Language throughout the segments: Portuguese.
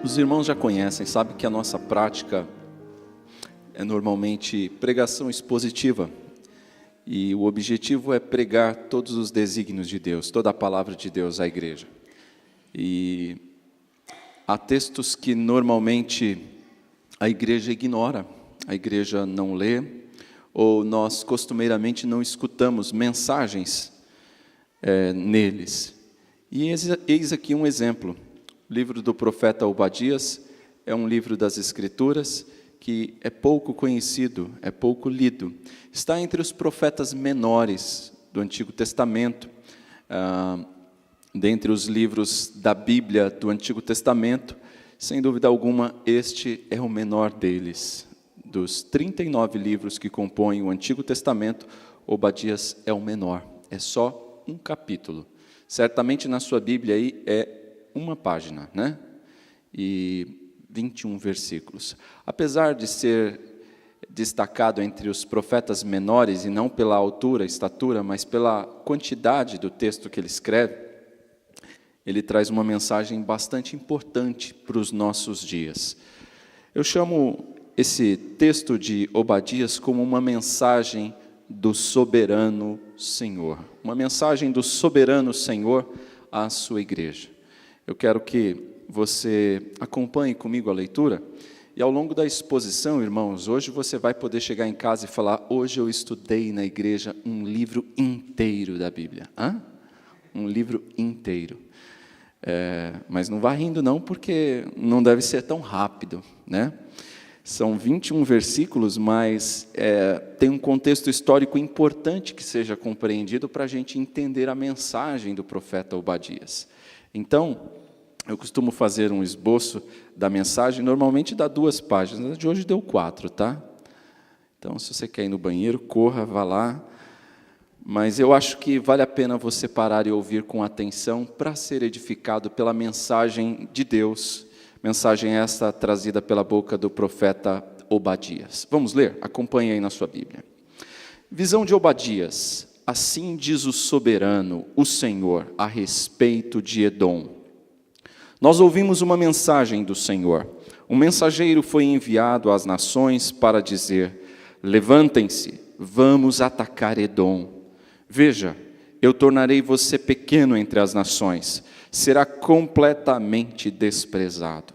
Os irmãos já conhecem, sabem que a nossa prática é normalmente pregação expositiva. E o objetivo é pregar todos os desígnios de Deus, toda a palavra de Deus à igreja. E há textos que normalmente a igreja ignora, a igreja não lê, ou nós costumeiramente não escutamos mensagens neles. E eis aqui um exemplo. O livro do profeta Obadias é um livro das Escrituras que é pouco conhecido, é pouco lido. Está entre os profetas menores do Antigo Testamento. Dentre os livros da Bíblia do Antigo Testamento, sem dúvida alguma, este é o menor deles. Dos 39 livros que compõem o Antigo Testamento, Obadias é o menor. É só um capítulo. Certamente na sua Bíblia aí é uma página, né? E 21 versículos. Apesar de ser destacado entre os profetas menores, e não pela altura, estatura, mas pela quantidade do texto que ele escreve, ele traz uma mensagem bastante importante para os nossos dias. Eu chamo esse texto de Obadias como uma mensagem do soberano Senhor. Uma mensagem do soberano Senhor à sua igreja. Eu quero que você acompanhe comigo a leitura, e ao longo da exposição, irmãos, hoje você vai poder chegar em casa e falar: hoje eu estudei na igreja um livro inteiro da Bíblia. Um livro inteiro. Mas não vá rindo não, porque não deve ser tão rápido, né? São 21 versículos, mas tem um contexto histórico importante que seja compreendido para a gente entender a mensagem do profeta Obadias. Então, eu costumo fazer um esboço da mensagem, normalmente dá 2 páginas, a de hoje deu 4, tá? Então, se você quer ir no banheiro, corra, vá lá. Mas eu acho que vale a pena você parar e ouvir com atenção para ser edificado pela mensagem de Deus. Mensagem essa trazida pela boca do profeta Obadias. Vamos ler? Acompanhe aí na sua Bíblia. Visão de Obadias. Assim diz o soberano, o Senhor, a respeito de Edom. Nós ouvimos uma mensagem do Senhor. Um mensageiro foi enviado às nações para dizer: levantem-se, vamos atacar Edom. Veja, eu tornarei você pequeno entre as nações, será completamente desprezado.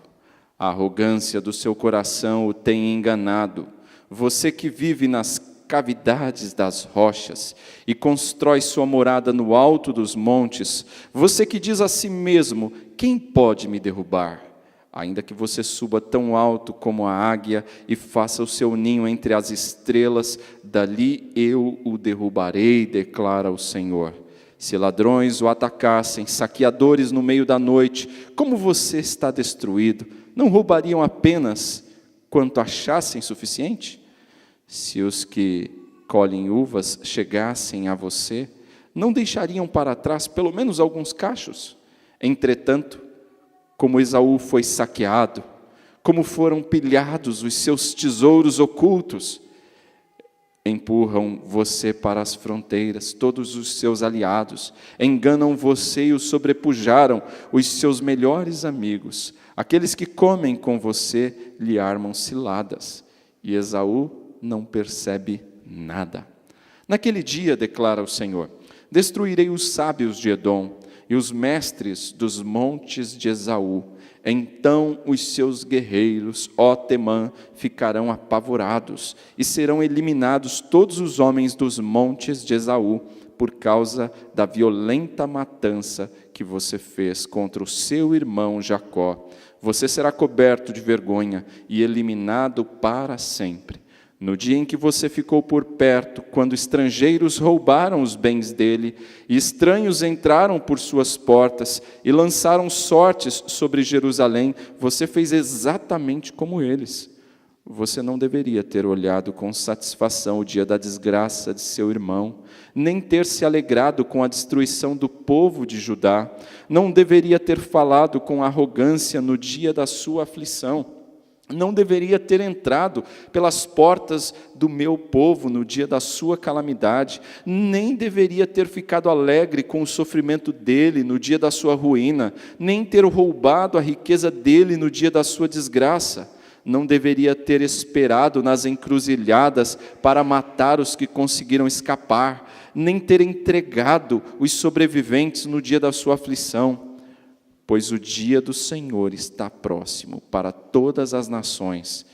A arrogância do seu coração o tem enganado. Você que vive nas cavidades das rochas e constrói sua morada no alto dos montes, você que diz a si mesmo: quem pode me derrubar? Ainda que você suba tão alto como a águia e faça o seu ninho entre as estrelas, dali eu o derrubarei, declara o Senhor. Se ladrões o atacassem, saqueadores no meio da noite, como você está destruído, não roubariam apenas quanto achassem suficiente? Se os que colhem uvas chegassem a você, não deixariam para trás pelo menos alguns cachos? Entretanto, como Esaú foi saqueado, como foram pilhados os seus tesouros ocultos, empurram você para as fronteiras, todos os seus aliados, enganam você e o sobrepujaram, os seus melhores amigos, aqueles que comem com você lhe armam ciladas, e Esaú não percebe nada. Naquele dia, declara o Senhor, destruirei os sábios de Edom e os mestres dos montes de Esaú. Então os seus guerreiros, ó Temã, ficarão apavorados, e serão eliminados todos os homens dos montes de Esaú, por causa da violenta matança que você fez contra o seu irmão Jacó. Você será coberto de vergonha e eliminado para sempre. No dia em que você ficou por perto, quando estrangeiros roubaram os bens dele, e estranhos entraram por suas portas e lançaram sortes sobre Jerusalém, você fez exatamente como eles. Você não deveria ter olhado com satisfação o dia da desgraça de seu irmão, nem ter se alegrado com a destruição do povo de Judá. Não deveria ter falado com arrogância no dia da sua aflição. não deveria ter entrado pelas portas do meu povo no dia da sua calamidade, nem deveria ter ficado alegre com o sofrimento dele no dia da sua ruína, nem ter roubado a riqueza dele no dia da sua desgraça. Não deveria ter esperado nas encruzilhadas para matar os que conseguiram escapar, nem ter entregado os sobreviventes no dia da sua aflição. Pois o dia do Senhor está próximo para todas as nações.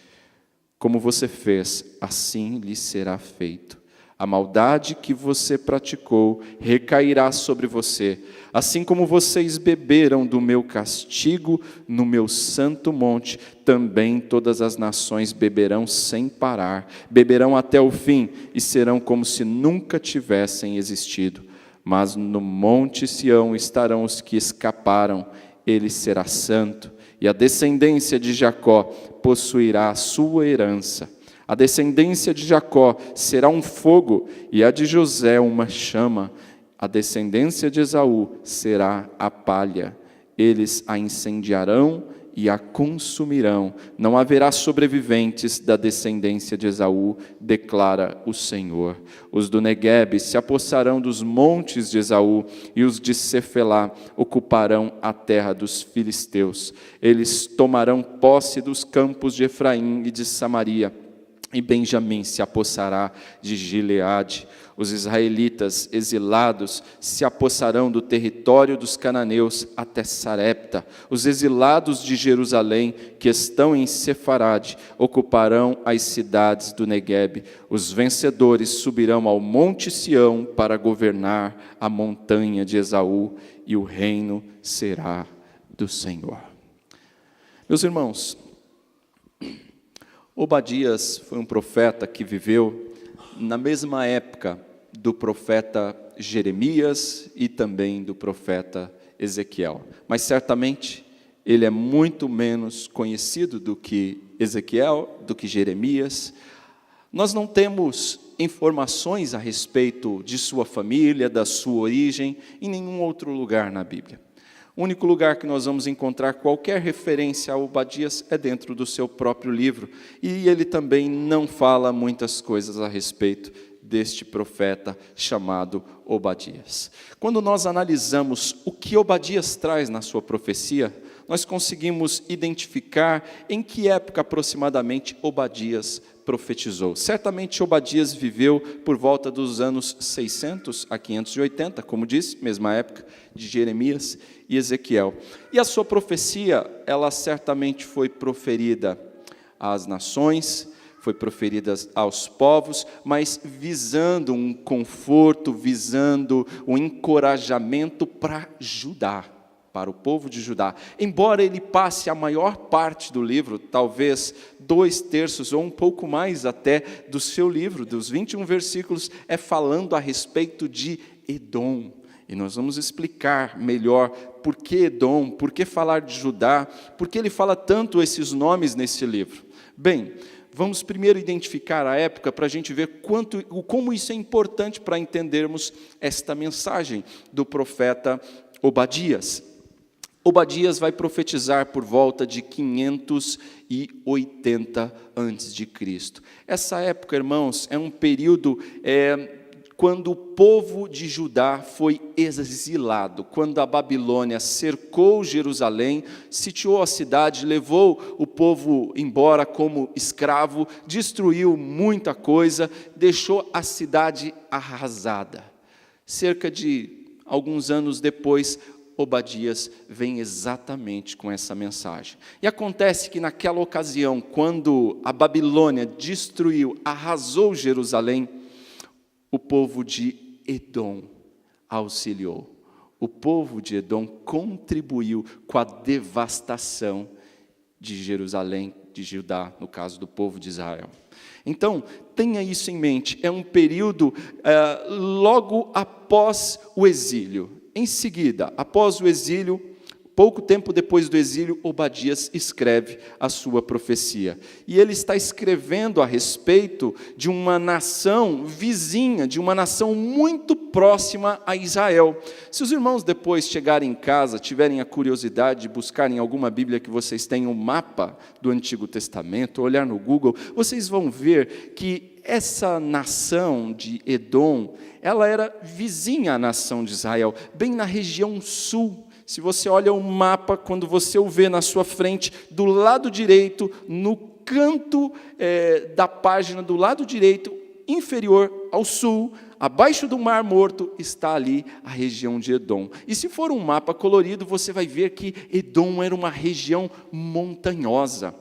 Como você fez, assim lhe será feito. A maldade que você praticou recairá sobre você, assim como vocês beberam do meu castigo no meu santo monte, também todas as nações beberão sem parar, beberão até o fim e serão como se nunca tivessem existido. Mas no monte Sião estarão os que escaparam, ele será santo, e a descendência de Jacó possuirá a sua herança. A descendência de Jacó será um fogo, e a de José uma chama. A descendência de Esaú será a palha. Eles a incendiarão e a consumirão. Não haverá sobreviventes da descendência de Esaú, declara o Senhor. Os do Neguebe se apossarão dos montes de Esaú, e os de Cefelá ocuparão a terra dos filisteus. Eles tomarão posse dos campos de Efraim e de Samaria, e Benjamim se apossará de Gileade. Os israelitas exilados se apossarão do território dos cananeus até Sarepta. Os exilados de Jerusalém, que estão em Sefarade, ocuparão as cidades do Neguebe. Os vencedores subirão ao monte Sião para governar a montanha de Esaú, e o reino será do Senhor. Meus irmãos, Obadias foi um profeta que viveu na mesma época do profeta Jeremias e também do profeta Ezequiel. Mas certamente ele é muito menos conhecido do que Ezequiel, do que Jeremias. Nós não temos informações a respeito de sua família, da sua origem, em nenhum outro lugar na Bíblia. O único lugar que nós vamos encontrar qualquer referência a Obadias é dentro do seu próprio livro. E ele também não fala muitas coisas a respeito deste profeta chamado Obadias. Quando nós analisamos o que Obadias traz na sua profecia, nós conseguimos identificar em que época aproximadamente Obadias profetizou. Certamente Obadias viveu por volta dos anos 600 a 580, como disse, mesma época de Jeremias e Ezequiel. E a sua profecia, ela certamente foi proferida às nações, foi proferida aos povos, mas visando um conforto, visando um encorajamento para Judá, para o povo de Judá. Embora ele passe a maior parte do livro, talvez 2/3 ou um pouco mais até do seu livro, dos 21 versículos, é falando a respeito de Edom. E nós vamos explicar melhor por que Edom, por que falar de Judá, por que ele fala tanto esses nomes nesse livro. Bem, vamos primeiro identificar a época para a gente ver como isso é importante para entendermos esta mensagem do profeta Obadias. Obadias vai profetizar por volta de 580 a.C. Essa época, irmãos, é um período quando o povo de Judá foi exilado, quando a Babilônia cercou Jerusalém, sitiou a cidade, levou o povo embora como escravo, destruiu muita coisa, deixou a cidade arrasada. Cerca de alguns anos depois, Obadias vem exatamente com essa mensagem. E acontece que naquela ocasião, quando a Babilônia destruiu, arrasou Jerusalém, o povo de Edom auxiliou. O povo de Edom contribuiu com a devastação de Jerusalém, de Judá, no caso do povo de Israel. Então, tenha isso em mente, é um período logo após o exílio. Em seguida, após o exílio, pouco tempo depois do exílio, Obadias escreve a sua profecia. E ele está escrevendo a respeito de uma nação vizinha, de uma nação muito próxima a Israel. Se os irmãos depois chegarem em casa, tiverem a curiosidade de buscarem alguma Bíblia que vocês tenham um mapa do Antigo Testamento, olhar no Google, vocês vão ver que essa nação de Edom, ela era vizinha à nação de Israel, bem na região sul. Se você olha o mapa, quando você o vê na sua frente, do lado direito, no canto da página, do lado direito, inferior ao sul, abaixo do Mar Morto, está ali a região de Edom. E se for um mapa colorido, você vai ver que Edom era uma região montanhosa.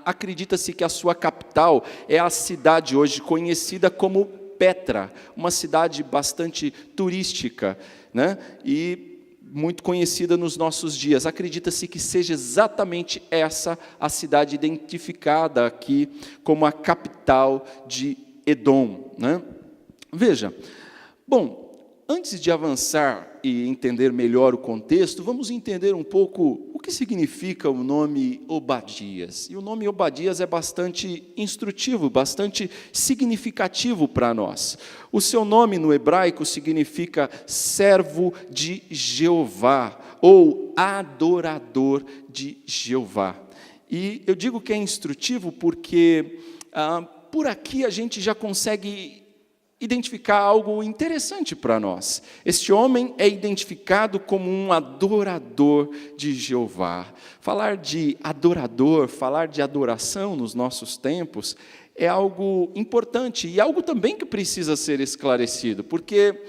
Acredita-se que a sua capital é a cidade hoje conhecida como Petra, uma cidade bastante turística, né? E muito conhecida nos nossos dias. Acredita-se que seja exatamente essa a cidade identificada aqui como a capital de Edom, né? Veja, bom, antes de avançar e entender melhor o contexto, vamos entender um pouco o que significa o nome Obadias. E o nome Obadias é bastante instrutivo, bastante significativo para nós. O seu nome no hebraico significa servo de Jeová, ou adorador de Jeová. E eu digo que é instrutivo porque por aqui a gente já consegue identificar algo interessante para nós. Este homem é identificado como um adorador de Jeová. Falar de adorador, falar de adoração nos nossos tempos é algo importante e algo também que precisa ser esclarecido, porque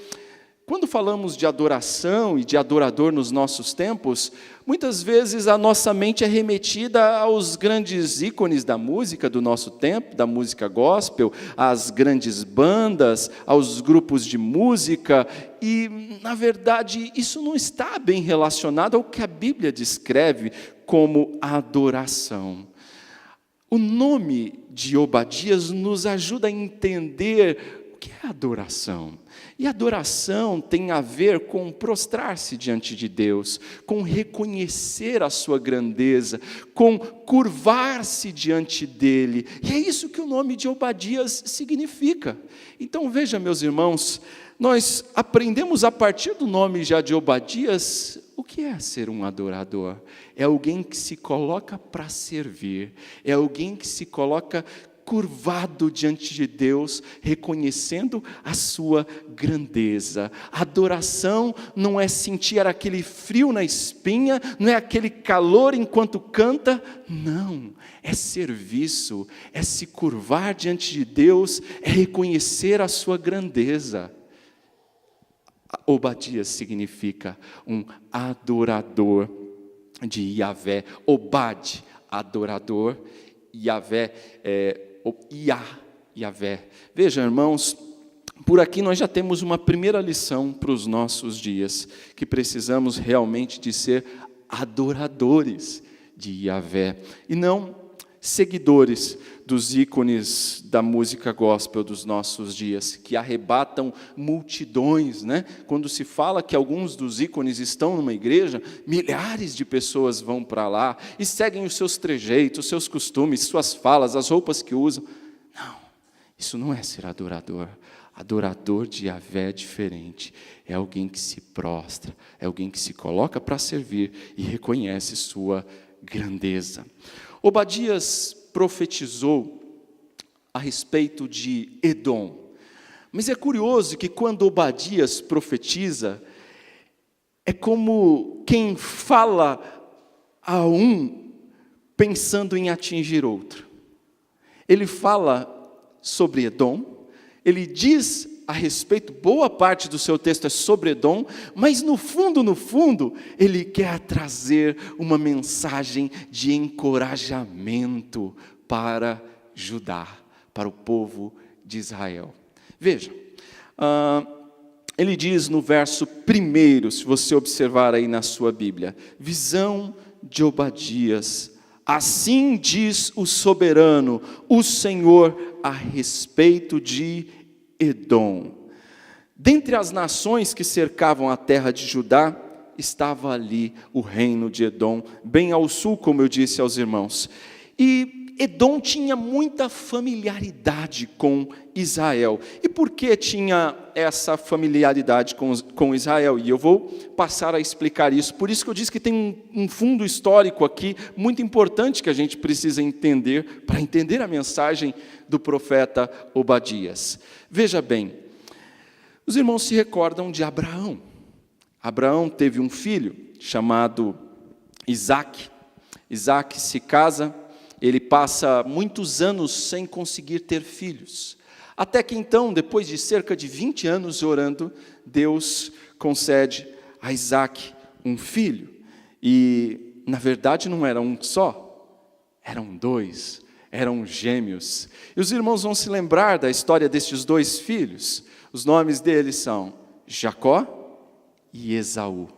quando falamos de adoração e de adorador nos nossos tempos, muitas vezes a nossa mente é remetida aos grandes ícones da música do nosso tempo, da música gospel, às grandes bandas, aos grupos de música, e, na verdade, isso não está bem relacionado ao que a Bíblia descreve como adoração. O nome de Obadias nos ajuda a entender o que é adoração. E adoração tem a ver com prostrar-se diante de Deus, com reconhecer a sua grandeza, com curvar-se diante dele. E é isso que o nome de Obadias significa. Então veja, meus irmãos, nós aprendemos a partir do nome já de Obadias o que é ser um adorador. É alguém que se coloca para servir, é alguém que se coloca curvado diante de Deus, reconhecendo a sua grandeza. Adoração não é sentir aquele frio na espinha, não é aquele calor enquanto canta, não, é serviço, é se curvar diante de Deus, é reconhecer a sua grandeza. Obadias significa um adorador de Yahvé. Obad, adorador, Yahvé, Yahvé. Veja, irmãos, por aqui nós já temos uma primeira lição para os nossos dias, que precisamos realmente de ser adoradores de Yahvé, e não seguidores dos ícones da música gospel dos nossos dias, que arrebatam multidões, né? Quando se fala que alguns dos ícones estão numa igreja, milhares de pessoas vão para lá e seguem os seus trejeitos, os seus costumes, suas falas, as roupas que usam. Não, isso não é ser adorador. Adorador de Yahvé é diferente, é alguém que se prostra, é alguém que se coloca para servir e reconhece sua grandeza. Obadias profetizou a respeito de Edom, mas é curioso que quando Obadias profetiza, é como quem fala a um pensando em atingir outro. Ele fala sobre Edom, ele diz a respeito, boa parte do seu texto é sobre Edom, mas no fundo, ele quer trazer uma mensagem de encorajamento para Judá, para o povo de Israel. Veja, ele diz no verso 1, se você observar aí na sua Bíblia, visão de Obadias, assim diz o soberano, o Senhor, a respeito de Edom. Dentre as nações que cercavam a terra de Judá, estava ali o reino de Edom, bem ao sul, como eu disse aos irmãos. E Edom tinha muita familiaridade com Israel. E por que tinha essa familiaridade com Israel? E eu vou passar a explicar isso. Por isso que eu disse que tem um fundo histórico aqui, muito importante, que a gente precisa entender, para entender a mensagem do profeta Obadias. Veja bem, os irmãos se recordam de Abraão. Abraão teve um filho chamado Isaque. Isaque se casa. Ele passa muitos anos sem conseguir ter filhos. Até que então, depois de cerca de 20 anos orando, Deus concede a Isaque um filho. E, na verdade, não era um só, eram dois, eram gêmeos. E os irmãos vão se lembrar da história destes dois filhos. Os nomes deles são Jacó e Esaú.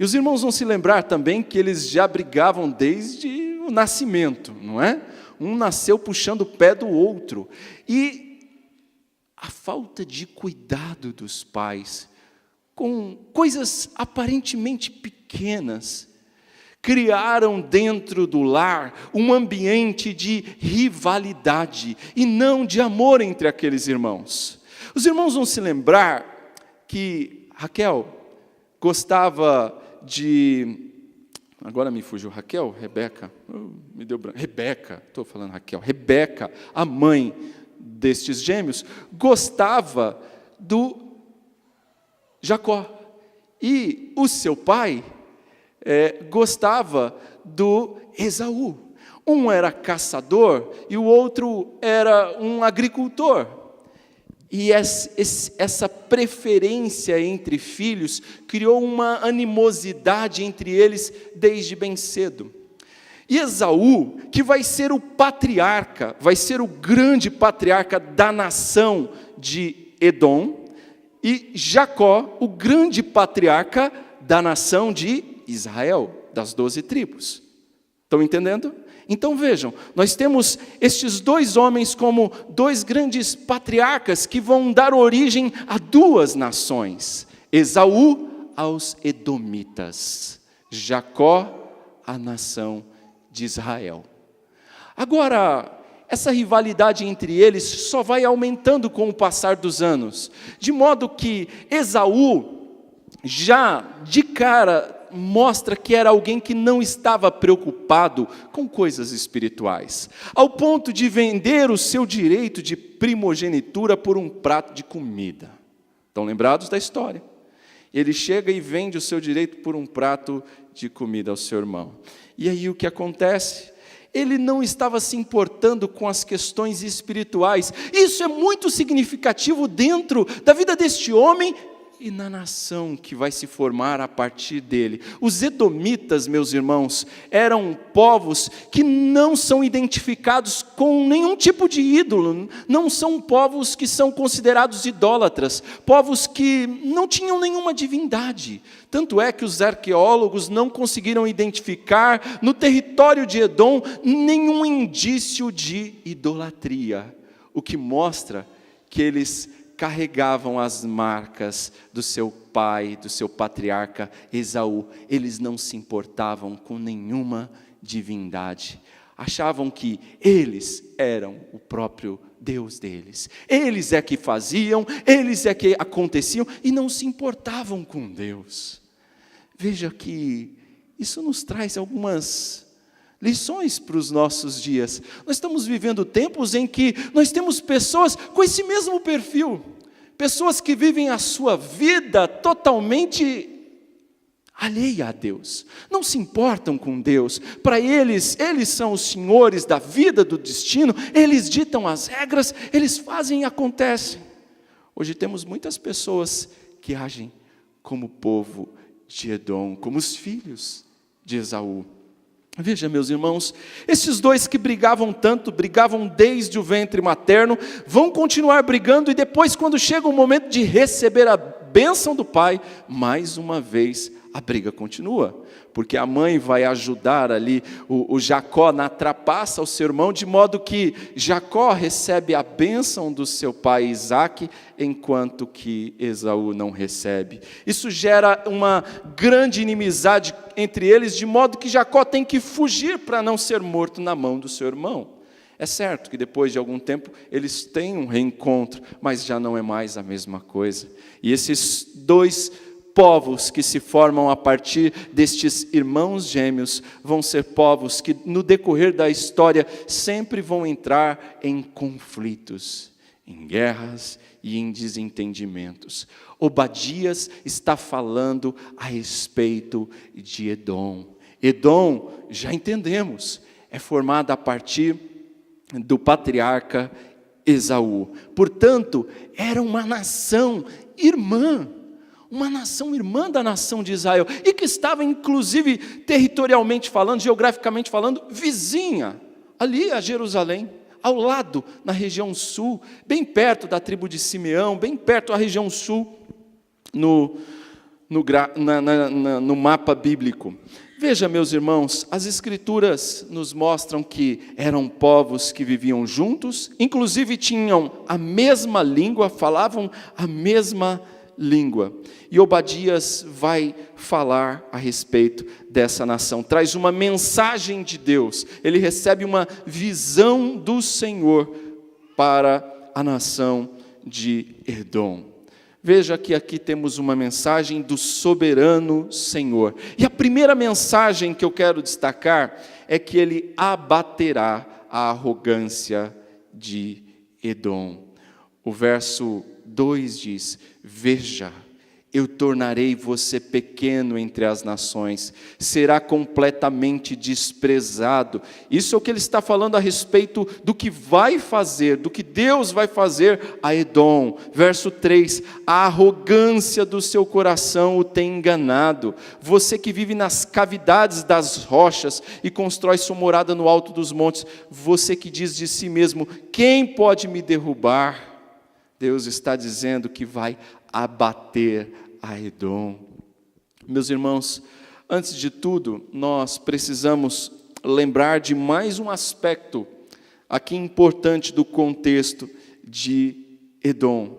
E os irmãos vão se lembrar também que eles já brigavam desde o nascimento, não é? Um nasceu puxando o pé do outro. E a falta de cuidado dos pais com coisas aparentemente pequenas criaram dentro do lar um ambiente de rivalidade e não de amor entre aqueles irmãos. Os irmãos vão se lembrar que Raquel gostava de... Agora me fugiu, Rebeca, me deu branco. Rebeca, estou falando Raquel. Rebeca, a mãe destes gêmeos, gostava do Jacó. E o seu pai gostava do Esaú. Um era caçador e o outro era um agricultor. E essa preferência entre filhos criou uma animosidade entre eles desde bem cedo. E Esaú, que vai ser o patriarca, vai ser o grande patriarca da nação de Edom, e Jacó, o grande patriarca da nação de Israel, das 12 tribos. Estão entendendo? Então vejam, nós temos estes dois homens como dois grandes patriarcas que vão dar origem a duas nações. Esaú aos edomitas, Jacó à nação de Israel. Agora, essa rivalidade entre eles só vai aumentando com o passar dos anos, de modo que Esaú já de cara mostra que era alguém que não estava preocupado com coisas espirituais, ao ponto de vender o seu direito de primogenitura por um prato de comida. Estão lembrados da história? Ele chega e vende o seu direito por um prato de comida ao seu irmão. E aí o que acontece? Ele não estava se importando com as questões espirituais. Isso é muito significativo dentro da vida deste homem e na nação que vai se formar a partir dele. Os edomitas, meus irmãos, eram povos que não são identificados com nenhum tipo de ídolo, não são povos que são considerados idólatras, povos que não tinham nenhuma divindade. Tanto é que os arqueólogos não conseguiram identificar no território de Edom nenhum indício de idolatria, o que mostra que eles carregavam as marcas do seu pai, do seu patriarca Esaú. Eles não se importavam com nenhuma divindade. Achavam que eles eram o próprio Deus deles. Eles é que faziam, eles é que aconteciam e não se importavam com Deus. Veja que isso nos traz algumas lições para os nossos dias. Nós estamos vivendo tempos em que nós temos pessoas com esse mesmo perfil. Pessoas que vivem a sua vida totalmente alheia a Deus. Não se importam com Deus. Para eles são os senhores da vida, do destino. Eles ditam as regras, eles fazem e acontecem. Hoje temos muitas pessoas que agem como o povo de Edom, como os filhos de Esaú. Veja, meus irmãos, esses dois que brigavam tanto, brigavam desde o ventre materno, vão continuar brigando e depois, quando chega o momento de receber a bênção do pai, mais uma vez a briga continua, porque a mãe vai ajudar ali o Jacó na trapaça ao seu irmão, de modo que Jacó recebe a bênção do seu pai Isaque, enquanto que Esaú não recebe. Isso gera uma grande inimizade entre eles, de modo que Jacó tem que fugir para não ser morto na mão do seu irmão. É certo que depois de algum tempo eles têm um reencontro, mas já não é mais a mesma coisa. E esses dois povos que se formam a partir destes irmãos gêmeos vão ser povos que no decorrer da história sempre vão entrar em conflitos, em guerras e em desentendimentos. Obadias está falando a respeito de Edom. Edom, já entendemos, é formada a partir do patriarca Esaú. Portanto, era uma nação irmã da nação de Israel, e que estava inclusive territorialmente falando, geograficamente falando, vizinha, ali a Jerusalém, ao lado, na região sul, bem perto da tribo de Simeão, bem perto da região sul, no mapa bíblico. Veja, meus irmãos, as Escrituras nos mostram que eram povos que viviam juntos, inclusive tinham a mesma língua, falavam a mesma língua. E Obadias vai falar a respeito dessa nação, traz uma mensagem de Deus, ele recebe uma visão do Senhor para a nação de Edom. Veja que aqui temos uma mensagem do soberano Senhor. E a primeira mensagem que eu quero destacar é que ele abaterá a arrogância de Edom. O verso 2 diz: veja, eu tornarei você pequeno entre as nações, será completamente desprezado. Isso é o que ele está falando a respeito do que vai fazer, do que Deus vai fazer a Edom. Verso 3, a arrogância do seu coração o tem enganado. Você que vive nas cavidades das rochas e constrói sua morada no alto dos montes, você que diz de si mesmo, quem pode me derrubar? Deus está dizendo que vai abater a Edom. Meus irmãos, antes de tudo, nós precisamos lembrar de mais um aspecto aqui importante do contexto de Edom.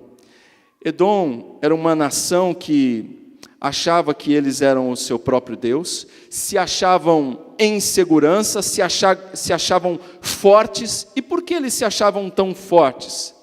Edom era uma nação que achava que eles eram o seu próprio Deus, se achavam em segurança, se achavam fortes. E por que eles se achavam tão fortes?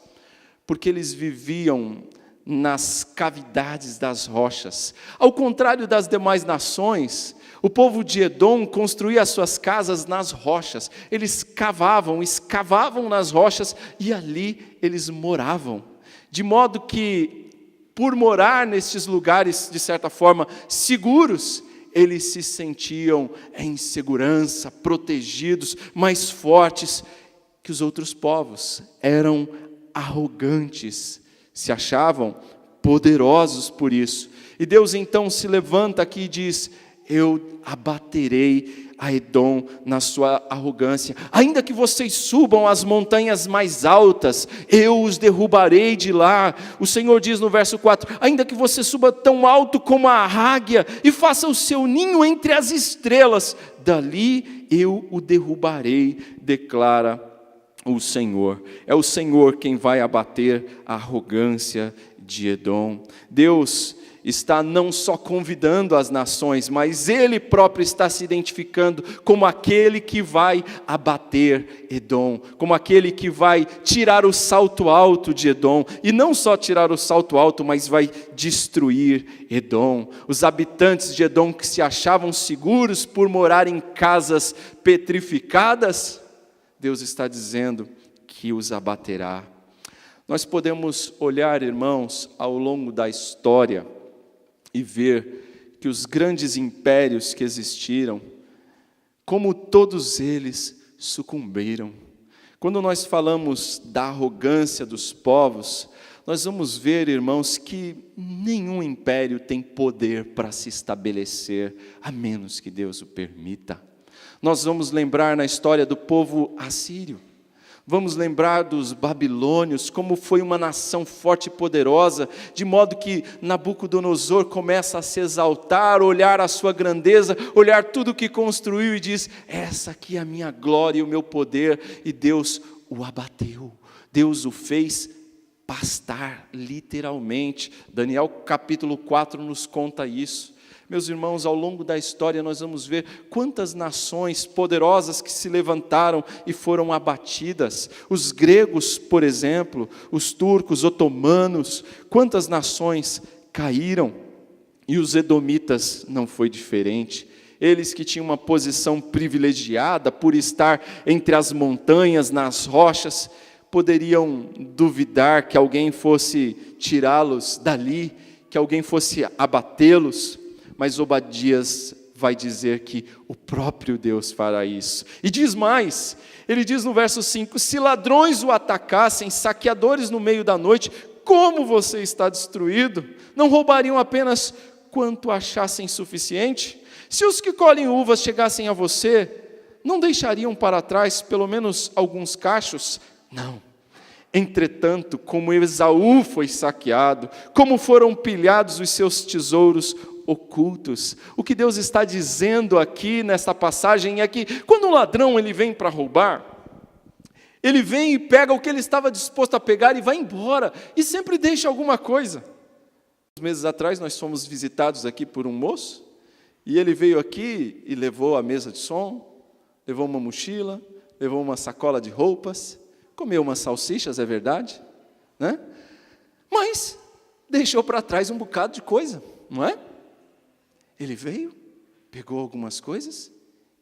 Porque eles viviam nas cavidades das rochas. Ao contrário das demais nações, o povo de Edom construía as suas casas nas rochas. Eles escavavam nas rochas e ali eles moravam. De modo que, por morar nestes lugares, de certa forma, seguros, eles se sentiam em segurança, protegidos, mais fortes que os outros povos. Eram arrogantes, se achavam poderosos por isso. E Deus então se levanta aqui e diz: eu abaterei a Edom na sua arrogância. Ainda que vocês subam as montanhas mais altas, eu os derrubarei de lá. O Senhor diz no verso 4, ainda que você suba tão alto como a águia e faça o seu ninho entre as estrelas, dali eu o derrubarei, declara o Senhor. É o Senhor quem vai abater a arrogância de Edom. Deus está não só convidando as nações, mas Ele próprio está se identificando como aquele que vai abater Edom, como aquele que vai tirar o salto alto de Edom, e não só tirar o salto alto, mas vai destruir Edom. Os habitantes de Edom que se achavam seguros por morar em casas petrificadas, Deus está dizendo que os abaterá. Nós podemos olhar, irmãos, ao longo da história e ver que os grandes impérios que existiram, como todos eles sucumbiram. Quando nós falamos da arrogância dos povos, nós vamos ver, irmãos, que nenhum império tem poder para se estabelecer, a menos que Deus o permita. Nós vamos lembrar na história do povo assírio. Vamos lembrar dos babilônios, como foi uma nação forte e poderosa, de modo que Nabucodonosor começa a se exaltar, olhar a sua grandeza, olhar tudo que construiu e diz: essa aqui é a minha glória e o meu poder, e Deus o abateu, Deus o fez pastar, literalmente. Daniel capítulo 4 nos conta isso. Meus irmãos, ao longo da história nós vamos ver quantas nações poderosas que se levantaram e foram abatidas. Os gregos, por exemplo, os turcos, otomanos, quantas nações caíram. E os edomitas não foi diferente. Eles que tinham uma posição privilegiada por estar entre as montanhas, nas rochas, poderiam duvidar que alguém fosse tirá-los dali, que alguém fosse abatê-los. Mas Obadias vai dizer que o próprio Deus fará isso. E diz mais, ele diz no verso 5, se ladrões o atacassem, saqueadores no meio da noite, como você está destruído? Não roubariam apenas quanto achassem suficiente? Se os que colhem uvas chegassem a você, não deixariam para trás pelo menos alguns cachos? Não. Entretanto, como Esaú foi saqueado, como foram pilhados os seus tesouros ocultos. O que Deus está dizendo aqui nesta passagem é que quando um ladrão ele vem para roubar, ele vem e pega o que ele estava disposto a pegar e vai embora, e sempre deixa alguma coisa. Uns meses atrás nós fomos visitados aqui por um moço, e ele veio aqui e levou a mesa de som, levou uma mochila, levou uma sacola de roupas, comeu umas salsichas, é verdade, né? Mas deixou para trás um bocado de coisa, não é? Ele veio, pegou algumas coisas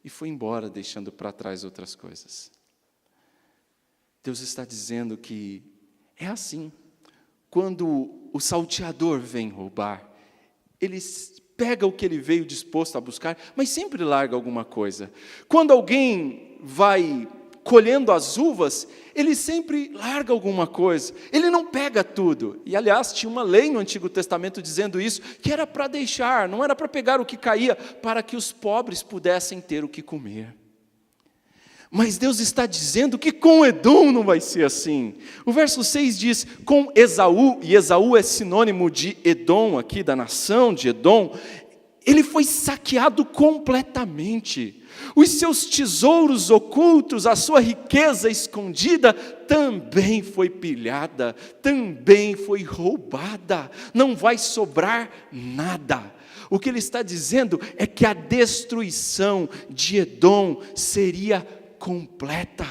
e foi embora, deixando para trás outras coisas. Deus está dizendo que é assim. Quando o salteador vem roubar, ele pega o que ele veio disposto a buscar, mas sempre larga alguma coisa. Quando alguém vai colhendo as uvas, ele sempre larga alguma coisa, ele não pega tudo. E aliás, tinha uma lei no Antigo Testamento dizendo isso, que era para deixar, não era para pegar o que caía, para que os pobres pudessem ter o que comer. Mas Deus está dizendo que com Edom não vai ser assim. O verso 6 diz, com Esaú, e Esaú é sinônimo de Edom, aqui da nação de Edom, ele foi saqueado completamente. Os seus tesouros ocultos, a sua riqueza escondida, também foi pilhada, também foi roubada. Não vai sobrar nada. O que ele está dizendo é que a destruição de Edom seria completa.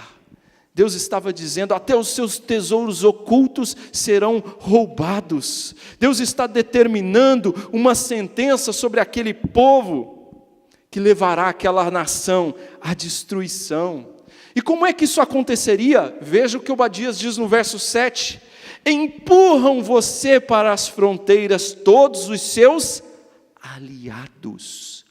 Deus estava dizendo, até os seus tesouros ocultos serão roubados. Deus está determinando uma sentença sobre aquele povo, que levará aquela nação à destruição. E como é que isso aconteceria? Veja o que Obadias diz no verso 7. Empurram você para as fronteiras todos os seus aliados.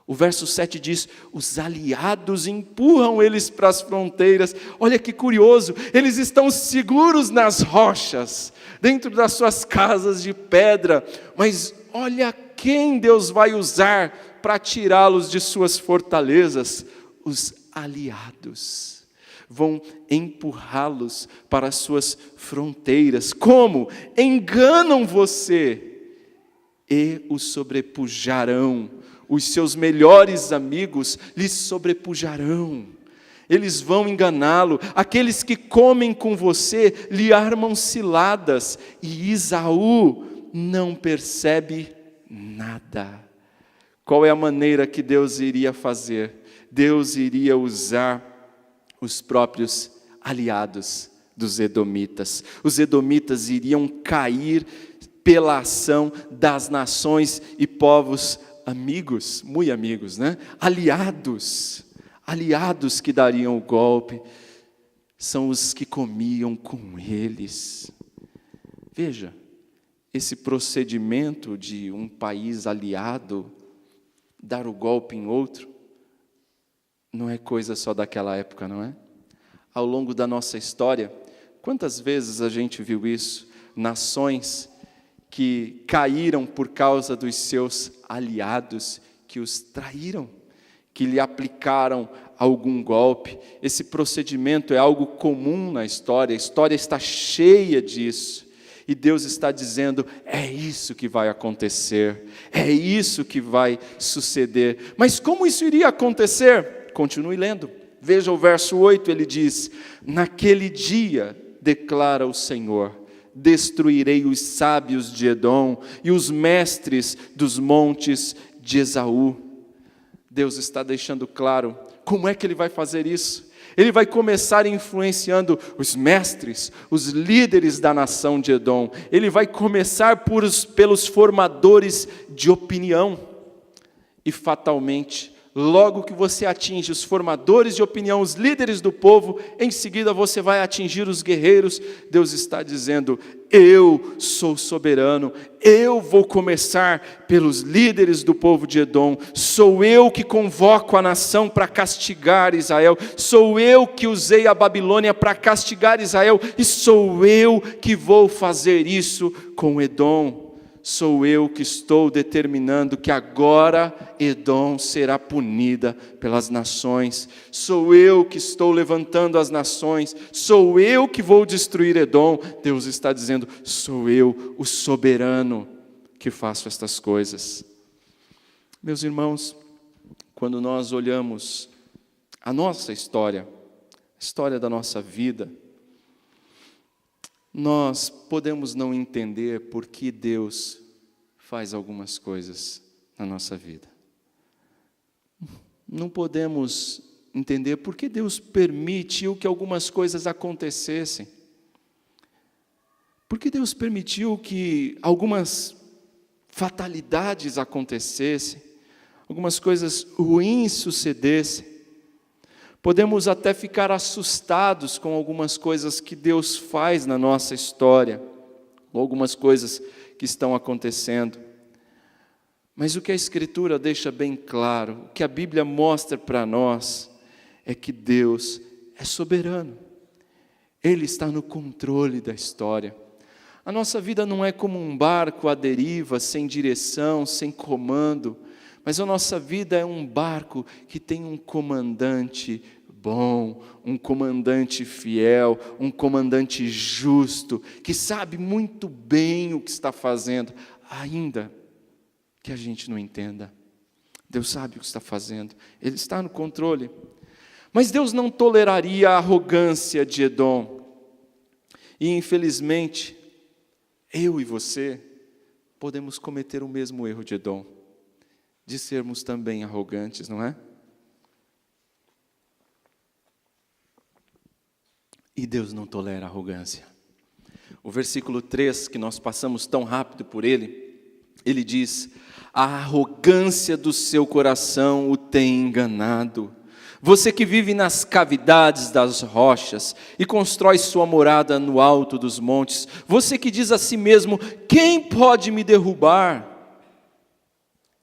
O verso 7 diz, os aliados empurram eles para as fronteiras. Olha que curioso, eles estão seguros nas rochas, dentro das suas casas de pedra, mas olha quem Deus vai usar para tirá-los de suas fortalezas. Os aliados vão empurrá-los para as suas fronteiras. Como? Enganam você e o sobrepujarão. Os seus melhores amigos lhe sobrepujarão. Eles vão enganá-lo. Aqueles que comem com você lhe armam ciladas. E Esaú não percebe nada. Qual é a maneira que Deus iria fazer? Deus iria usar os próprios aliados dos edomitas. Os edomitas iriam cair pela ação das nações e povos amigos, muito amigos, né? Aliados que dariam o golpe, são os que comiam com eles. Veja, esse procedimento de um país aliado dar o golpe em outro, não é coisa só daquela época, não é? Ao longo da nossa história, quantas vezes a gente viu isso? Nações que caíram por causa dos seus aliados, que os traíram, que lhe aplicaram algum golpe. Esse procedimento é algo comum na história, a história está cheia disso. E Deus está dizendo, é isso que vai acontecer, é isso que vai suceder. Mas como isso iria acontecer? Continue lendo. Veja o verso 8, ele diz, naquele dia, declara o Senhor, destruirei os sábios de Edom e os mestres dos montes de Esaú. Deus está deixando claro como é que Ele vai fazer isso. Ele vai começar influenciando os mestres, os líderes da nação de Edom. Ele vai começar pelos formadores de opinião. E fatalmente, logo que você atinge os formadores de opinião, os líderes do povo, em seguida você vai atingir os guerreiros. Deus está dizendo, eu sou soberano, eu vou começar pelos líderes do povo de Edom, sou eu que convoco a nação para castigar Israel, sou eu que usei a Babilônia para castigar Israel, e sou eu que vou fazer isso com Edom. Sou eu que estou determinando que agora Edom será punida pelas nações. Sou eu que estou levantando as nações. Sou eu que vou destruir Edom. Deus está dizendo, sou eu, o soberano, que faço estas coisas. Meus irmãos, quando nós olhamos a nossa história, a história da nossa vida, nós podemos não entender por que Deus faz algumas coisas na nossa vida. Não podemos entender por que Deus permitiu que algumas coisas acontecessem. Por que Deus permitiu que algumas fatalidades acontecessem, algumas coisas ruins sucedessem. Podemos até ficar assustados com algumas coisas que Deus faz na nossa história, ou algumas coisas que estão acontecendo. Mas o que a Escritura deixa bem claro, o que a Bíblia mostra para nós, é que Deus é soberano. Ele está no controle da história. A nossa vida não é como um barco à deriva, sem direção, sem comando, mas a nossa vida é um barco que tem um comandante bom, um comandante fiel, um comandante justo, que sabe muito bem o que está fazendo, ainda que a gente não entenda. Deus sabe o que está fazendo, Ele está no controle. Mas Deus não toleraria a arrogância de Edom. E infelizmente, eu e você podemos cometer o mesmo erro de Edom, de sermos também arrogantes, não é? E Deus não tolera a arrogância. O versículo 3, que nós passamos tão rápido por ele diz: a arrogância do seu coração o tem enganado. Você que vive nas cavidades das rochas e constrói sua morada no alto dos montes, você que diz a si mesmo, quem pode me derrubar?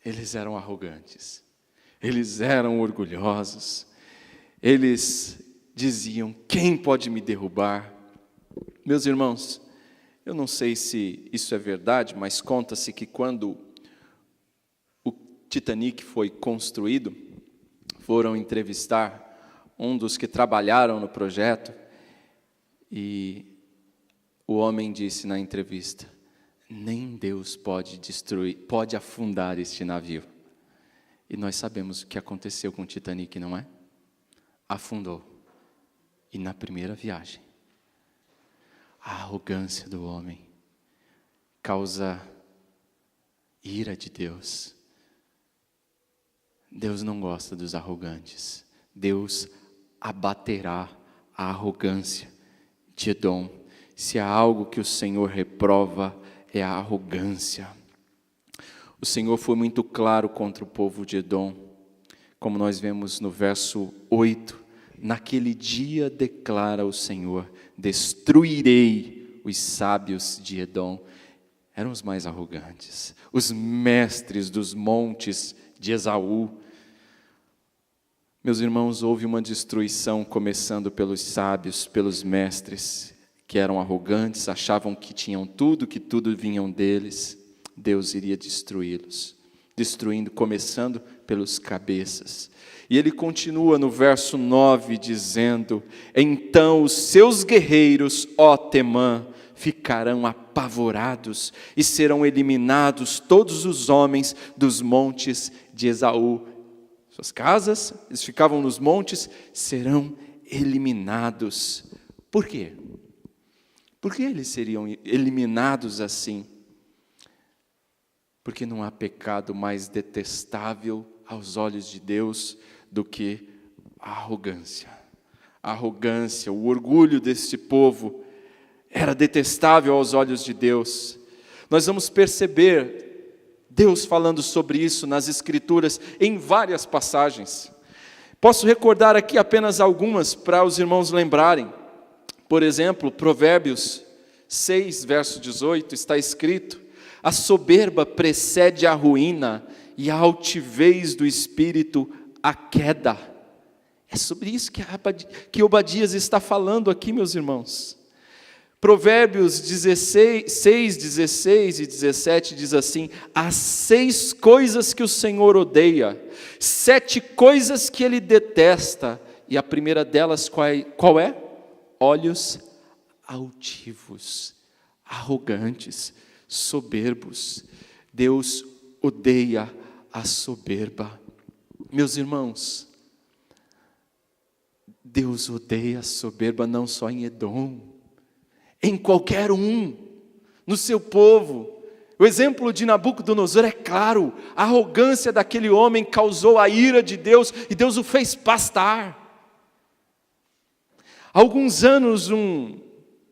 Eles eram arrogantes, eles eram orgulhosos, eles diziam, quem pode me derrubar? Meus irmãos, eu não sei se isso é verdade, mas conta-se que quando o Titanic foi construído, foram entrevistar um dos que trabalharam no projeto, e o homem disse na entrevista, nem Deus pode afundar este navio. E nós sabemos o que aconteceu com o Titanic, não é? Afundou. E na primeira viagem, a arrogância do homem causa ira de Deus. Deus não gosta dos arrogantes. Deus abaterá a arrogância de Edom. Se há algo que o Senhor reprova, é a arrogância. O Senhor foi muito claro contra o povo de Edom, como nós vemos no verso 8. Naquele dia declara o Senhor, destruirei os sábios de Edom. Eram os mais arrogantes, os mestres dos montes de Esaú. Meus irmãos, houve uma destruição começando pelos sábios, pelos mestres, que eram arrogantes, achavam que tinham tudo, que tudo vinham deles. Deus iria destruí-los, começando pelos cabeças. E ele continua no verso 9 dizendo: então os seus guerreiros, ó Temã, ficarão apavorados e serão eliminados todos os homens dos montes de Esaú. Suas casas, eles ficavam nos montes, serão eliminados. Por quê? Por que eles seriam eliminados assim? Porque não há pecado mais detestável aos olhos de Deus do que a arrogância. A arrogância, o orgulho deste povo era detestável aos olhos de Deus. Nós vamos perceber Deus falando sobre isso nas Escrituras em várias passagens. Posso recordar aqui apenas algumas para os irmãos lembrarem. Por exemplo, Provérbios 6, verso 18, está escrito: a soberba precede a ruína e a altivez do espírito a queda. É sobre isso que Obadias está falando aqui, meus irmãos. Provérbios 6, 16 e 17 diz assim: há 6 coisas que o Senhor odeia, 7 coisas que Ele detesta, e a primeira delas qual é? Olhos altivos, arrogantes, soberbos. Deus odeia a soberba. Meus irmãos, Deus odeia a soberba não só em Edom, em qualquer um, no seu povo. O exemplo de Nabucodonosor é claro. A arrogância daquele homem causou a ira de Deus e Deus o fez pastar. Há alguns anos, um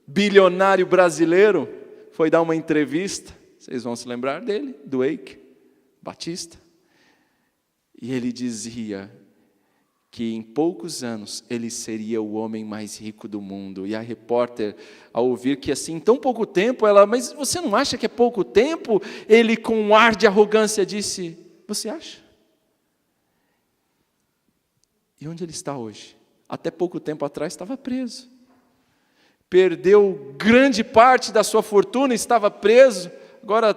bilionário brasileiro foi dar uma entrevista, vocês vão se lembrar dele, do Eike Batista, e ele dizia que em poucos anos ele seria o homem mais rico do mundo. E a repórter, ao ouvir que assim, em tão pouco tempo, ela: mas você não acha que é pouco tempo? Ele, com um ar de arrogância, disse: você acha? E onde ele está hoje? Até pouco tempo atrás estava preso. Perdeu grande parte da sua fortuna, estava preso, agora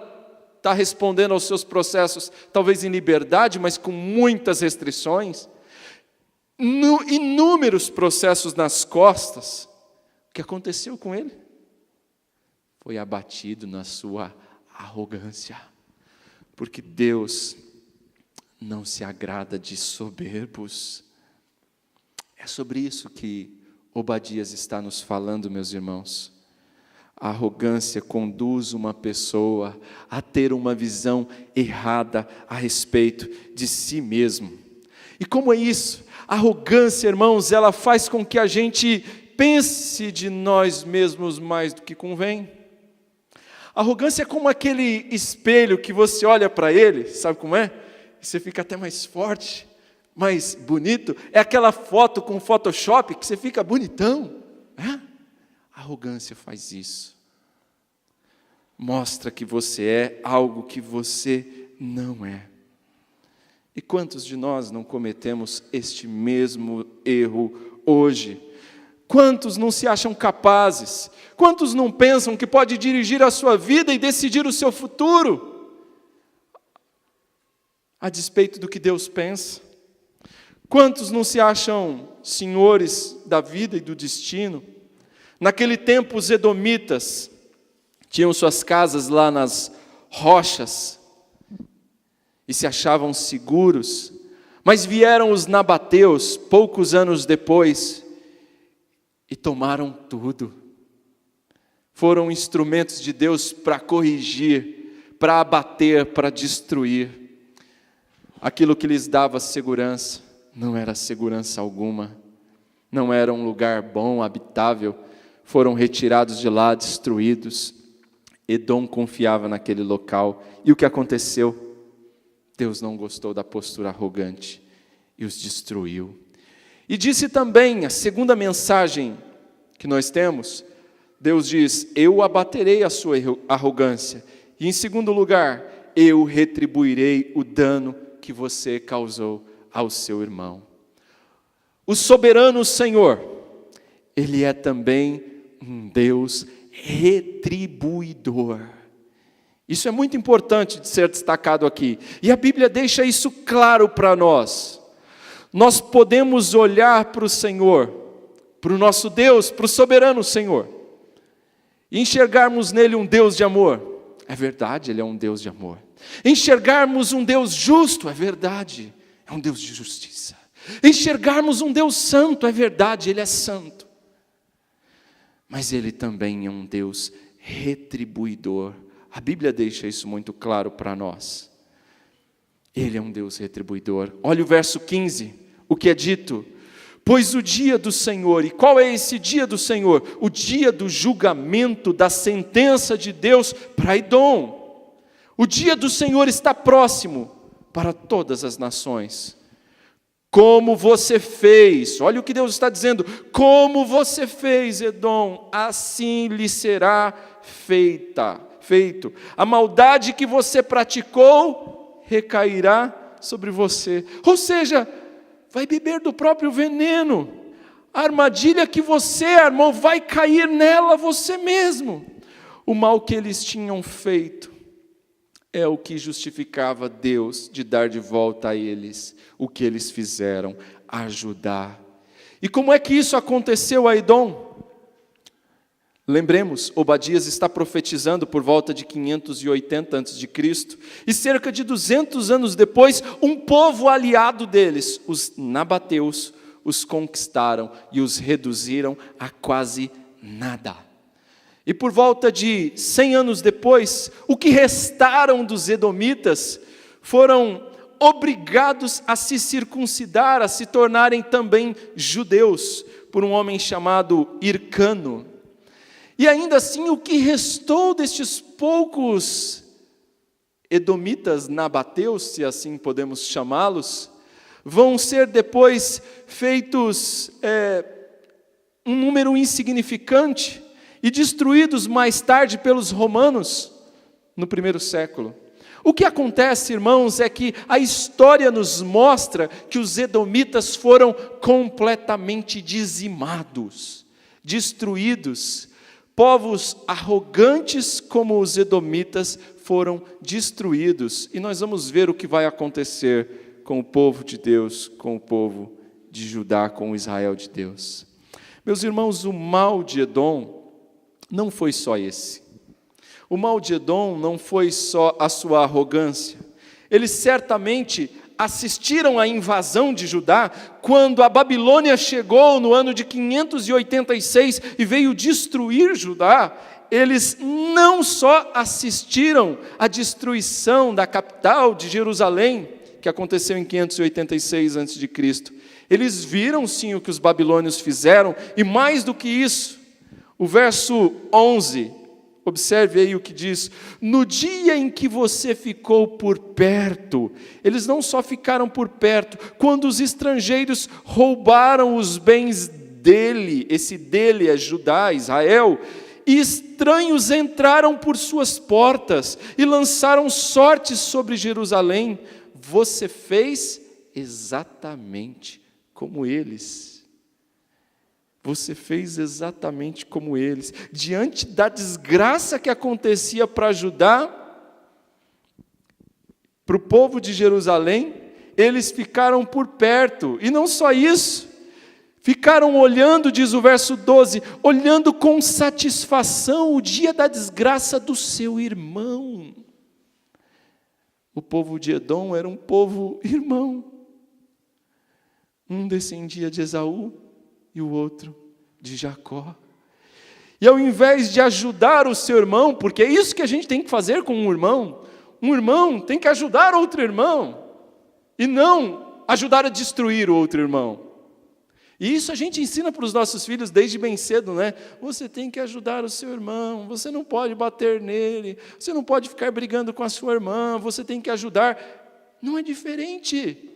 está respondendo aos seus processos, talvez em liberdade, mas com muitas restrições. Inúmeros processos nas costas. O que aconteceu com ele? Foi abatido na sua arrogância, porque Deus não se agrada de soberbos. É sobre isso que Obadias está nos falando, meus irmãos. A arrogância conduz uma pessoa a ter uma visão errada a respeito de si mesmo. E como é isso? A arrogância, irmãos, ela faz com que a gente pense de nós mesmos mais do que convém. A arrogância é como aquele espelho que você olha para ele, sabe como é? Você fica até mais forte, mais bonito. É aquela foto com Photoshop que você fica bonitão. A arrogância faz isso. Mostra que você é algo que você não é. E quantos de nós não cometemos este mesmo erro hoje? Quantos não se acham capazes? Quantos não pensam que pode dirigir a sua vida e decidir o seu futuro? A despeito do que Deus pensa. Quantos não se acham senhores da vida e do destino? Naquele tempo os edomitas tinham suas casas lá nas rochas, e se achavam seguros, mas vieram os nabateus, poucos anos depois, e tomaram tudo. Foram instrumentos de Deus para corrigir, para abater, para destruir. Aquilo que lhes dava segurança, não era segurança alguma, não era um lugar bom, habitável, foram retirados de lá, destruídos. Edom confiava naquele local, e o que aconteceu? Deus não gostou da postura arrogante e os destruiu. E disse também, a segunda mensagem que nós temos, Deus diz: eu abaterei a sua arrogância. E em segundo lugar, eu retribuirei o dano que você causou ao seu irmão. O soberano Senhor, Ele é também um Deus retribuidor. Isso é muito importante de ser destacado aqui. E a Bíblia deixa isso claro para nós. Nós podemos olhar para o Senhor, para o nosso Deus, para o soberano Senhor, e enxergarmos nele um Deus de amor. É verdade, ele é um Deus de amor. Enxergarmos um Deus justo, é verdade, é um Deus de justiça. Enxergarmos um Deus santo, é verdade, ele é santo. Mas ele também é um Deus retribuidor. A Bíblia deixa isso muito claro para nós. Ele é um Deus retribuidor. Olha o verso 15, o que é dito. Pois o dia do Senhor, e qual é esse dia do Senhor? O dia do julgamento, da sentença de Deus para Edom. O dia do Senhor está próximo para todas as nações. Como você fez, olha o que Deus está dizendo, como você fez, Edom, assim lhe será feito. A maldade que você praticou recairá sobre você. Ou seja, vai beber do próprio veneno. A armadilha que você armou vai cair nela você mesmo. O mal que eles tinham feito é o que justificava Deus de dar de volta a eles o que eles fizeram, ajudar. E como é que isso aconteceu a Edom? Lembremos, Obadias está profetizando por volta de 580 a.C., e cerca de 200 anos depois, um povo aliado deles, os nabateus, os conquistaram e os reduziram a quase nada. E por volta de 100 anos depois, o que restaram dos edomitas foram obrigados a se circuncidar, a se tornarem também judeus, por um homem chamado Hircano. E ainda assim, o que restou destes poucos edomitas nabateus, se assim podemos chamá-los, vão ser depois feitos um número insignificante e destruídos mais tarde pelos romanos no primeiro século. O que acontece, irmãos, é que a história nos mostra que os edomitas foram completamente dizimados, destruídos. Povos arrogantes como os edomitas foram destruídos. E nós vamos ver o que vai acontecer com o povo de Deus, com o povo de Judá, com o Israel de Deus. Meus irmãos, o mal de Edom não foi só esse. O mal de Edom não foi só a sua arrogância. Eles certamente assistiram à invasão de Judá quando a Babilônia chegou no ano de 586 e veio destruir Judá. Eles não só assistiram à destruição da capital de Jerusalém, que aconteceu em 586 a.C., eles viram sim o que os babilônios fizeram, e mais do que isso, o verso 11, observe aí o que diz: no dia em que você ficou por perto, eles não só ficaram por perto, quando os estrangeiros roubaram os bens dele, esse dele é Judá, Israel, e estranhos entraram por suas portas e lançaram sortes sobre Jerusalém, você fez exatamente como eles. Você fez exatamente como eles. Diante da desgraça que acontecia para Judá, para o povo de Jerusalém, eles ficaram por perto. E não só isso, ficaram olhando, diz o verso 12, olhando com satisfação o dia da desgraça do seu irmão. O povo de Edom era um povo irmão. Um descendia de Esaú e o outro de Jacó. E ao invés de ajudar o seu irmão, porque é isso que a gente tem que fazer com um irmão tem que ajudar outro irmão, e não ajudar a destruir o outro irmão. E isso a gente ensina para os nossos filhos desde bem cedo, né? Você tem que ajudar o seu irmão, você não pode bater nele, você não pode ficar brigando com a sua irmã, você tem que ajudar. Não é diferente.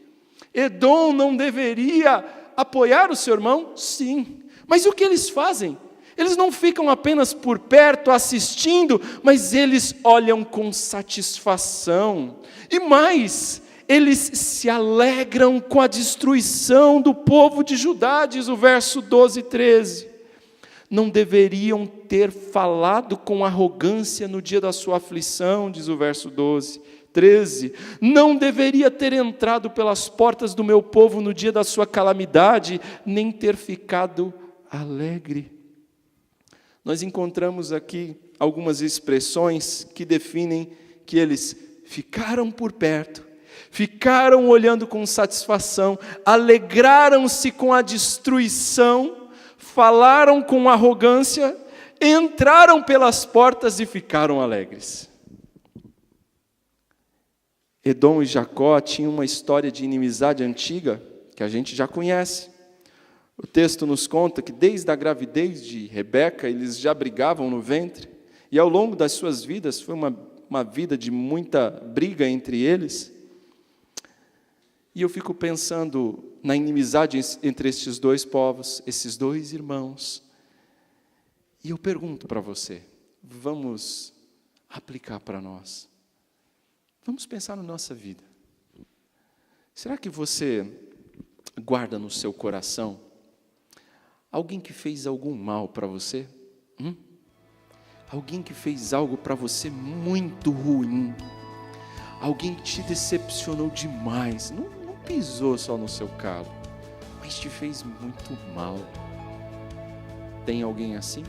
Edom não deveria apoiar o seu irmão? Sim. Mas o que eles fazem? Eles não ficam apenas por perto assistindo, mas eles olham com satisfação. E mais, eles se alegram com a destruição do povo de Judá, diz o verso 12 e 13. Não deveriam ter falado com arrogância no dia da sua aflição, diz o verso 12. 13, não deveria ter entrado pelas portas do meu povo no dia da sua calamidade, nem ter ficado alegre. Nós encontramos aqui algumas expressões que definem que eles ficaram por perto, ficaram olhando com satisfação, alegraram-se com a destruição, falaram com arrogância, entraram pelas portas e ficaram alegres. Edom e Jacó tinham uma história de inimizade antiga, que a gente já conhece. O texto nos conta que desde a gravidez de Rebeca, eles já brigavam no ventre, e ao longo das suas vidas, foi uma vida de muita briga entre eles. E eu fico pensando na inimizade entre estes dois povos, esses dois irmãos. E eu pergunto para você, vamos aplicar para nós. Vamos pensar na nossa vida. Será que você guarda no seu coração alguém que fez algum mal para você? Alguém que fez algo para você muito ruim? Alguém que te decepcionou demais? Não pisou só no seu calo, mas te fez muito mal. Tem alguém assim?